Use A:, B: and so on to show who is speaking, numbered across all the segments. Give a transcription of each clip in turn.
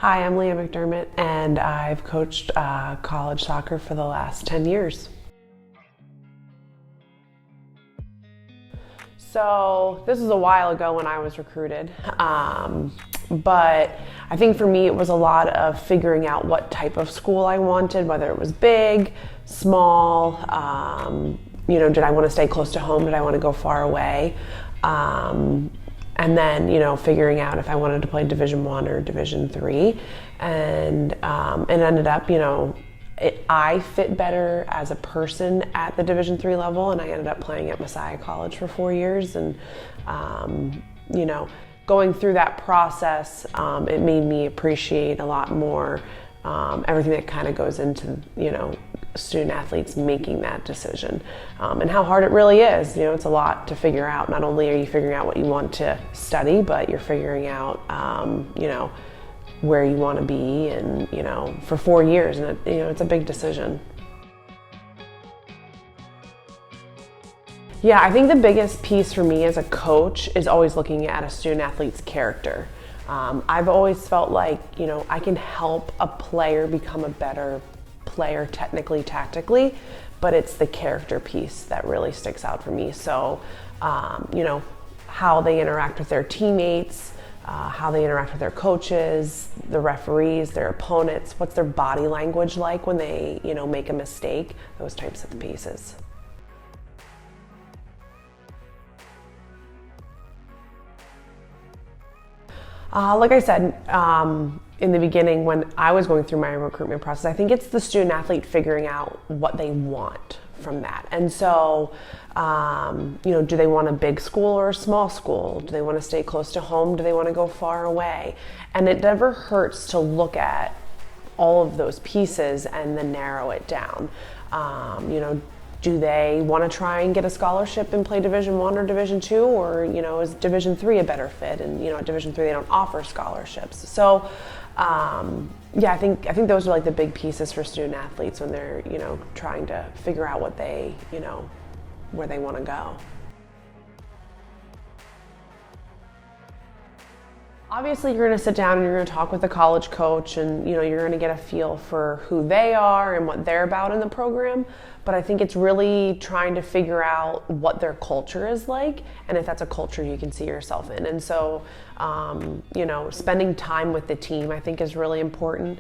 A: Hi, I'm Leah McDermott, and I've coached college soccer for the last 10 years. So this was a while ago when I was recruited, but I think for me it was a lot of figuring out what type of school I wanted, whether it was big, small, did I want to stay close to home, did I want to go far away? And then, figuring out if I wanted to play Division I or Division III. And it ended up, I fit better as a person at the Division III level, and I ended up playing at Messiah College for 4 years. And, going through that process, it made me appreciate a lot more everything that kind of goes into, student athletes making that decision, and how hard it really is. It's a lot to figure out. Not only are you figuring out what you want to study, but you're figuring out, where you want to be, and for 4 years, and it's a big decision. Yeah, I think the biggest piece for me as a coach is always looking at a student athlete's character. I've always felt like, I can help a player become a better player technically, tactically, but it's the character piece that really sticks out for me. So, how they interact with their teammates, how they interact with their coaches, the referees, their opponents, what's their body language like when they, make a mistake, those types of pieces. Like I said, in the beginning when I was going through my recruitment process, I think it's the student athlete figuring out what they want from that. And so, do they want a big school or a small school? Do they want to stay close to home? Do they want to go far away? And it never hurts to look at all of those pieces and then narrow it down. Do they want to try and get a scholarship and play Division I or Division II, or is Division III a better fit? And at Division III they don't offer scholarships. So, I think those are like the big pieces for student athletes when they're trying to figure out what they where they want to go. Obviously, you're going to sit down and you're going to talk with the college coach, and you're going to get a feel for who they are and what they're about in the program. But I think it's really trying to figure out what their culture is like, and if that's a culture you can see yourself in. And so, spending time with the team, I think, is really important.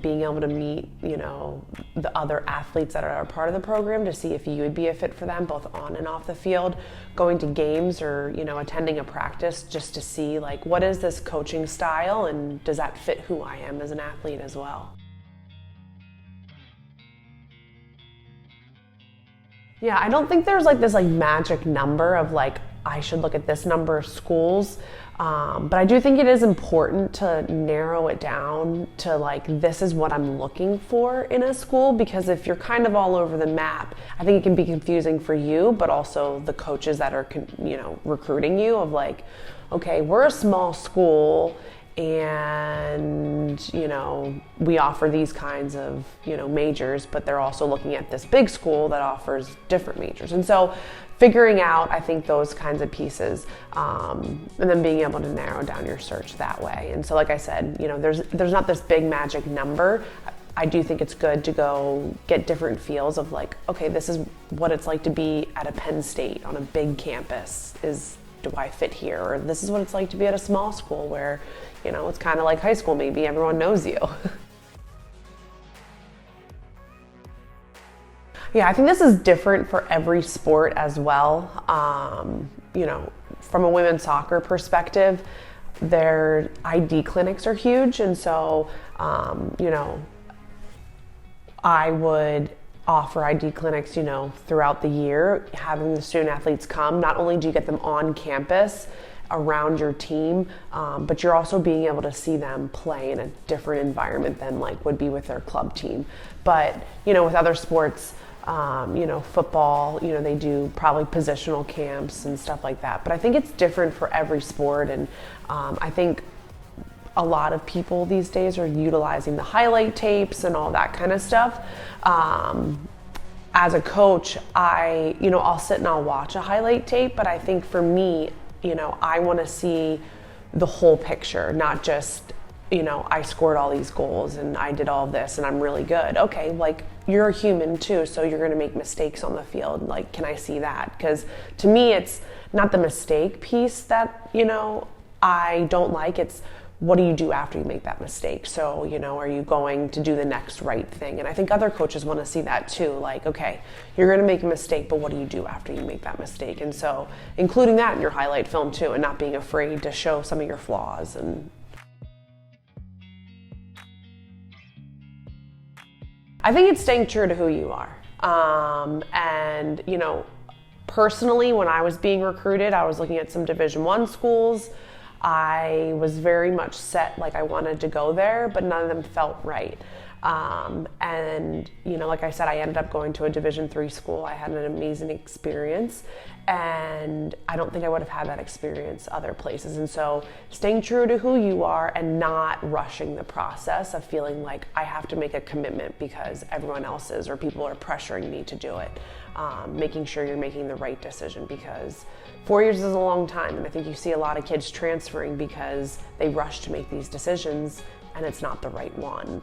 A: Being able to meet, the other athletes that are a part of the program to see if you would be a fit for them, both on and off the field. Going to games or, attending a practice just to see, like, what is this coaching style, and does that fit who I am as an athlete as well? Yeah, I don't think there's this magic number of I should look at this number of schools, but I do think it is important to narrow it down to this is what I'm looking for in a school, because if you're kind of all over the map, I think it can be confusing for you, but also the coaches that are recruiting you of okay, we're a small school, and we offer these kinds of majors, but they're also looking at this big school that offers different majors. And so figuring out, I think, those kinds of pieces, and then being able to narrow down your search that way. And so, like I said, there's not this big magic number. I do think it's good to go get different feels of okay, this is what it's like to be at a Penn State on a big campus. Do I fit here? Or this is what it's like to be at a small school where, it's kind of like high school, maybe everyone knows you. Yeah, I think this is different for every sport as well. From a women's soccer perspective, their ID clinics are huge. And so, I would offer ID clinics, throughout the year, having the student athletes come. Not only do you get them on campus around your team, but you're also being able to see them play in a different environment than would be with their club team. But, with other sports, football, they do probably positional camps and stuff like that. But I think it's different for every sport, and I think a lot of people these days are utilizing the highlight tapes and all that kind of stuff. As a coach, I'll sit and I'll watch a highlight tape, but I think for me, I want to see the whole picture, not just I scored all these goals and I did all this and I'm really good. Okay, like you're a human too, so you're gonna make mistakes on the field. Like, can I see that? Because to me, it's not the mistake piece that, I don't like. It's what do you do after you make that mistake? So, are you going to do the next right thing? And I think other coaches want to see that too. Like, okay, you're going to make a mistake, but what do you do after you make that mistake? And so including that in your highlight film too, and not being afraid to show some of your flaws. And I think it's staying true to who you are. And, personally, when I was being recruited, I was looking at some Division I schools. I was very much set, like I wanted to go there, but none of them felt right. And, like I said, I ended up going to a Division III school. I had an amazing experience, and I don't think I would have had that experience other places. And so staying true to who you are and not rushing the process of feeling like I have to make a commitment because everyone else is or people are pressuring me to do it. Making sure you're making the right decision, because 4 years is a long time, and I think you see a lot of kids transferring because they rush to make these decisions and it's not the right one.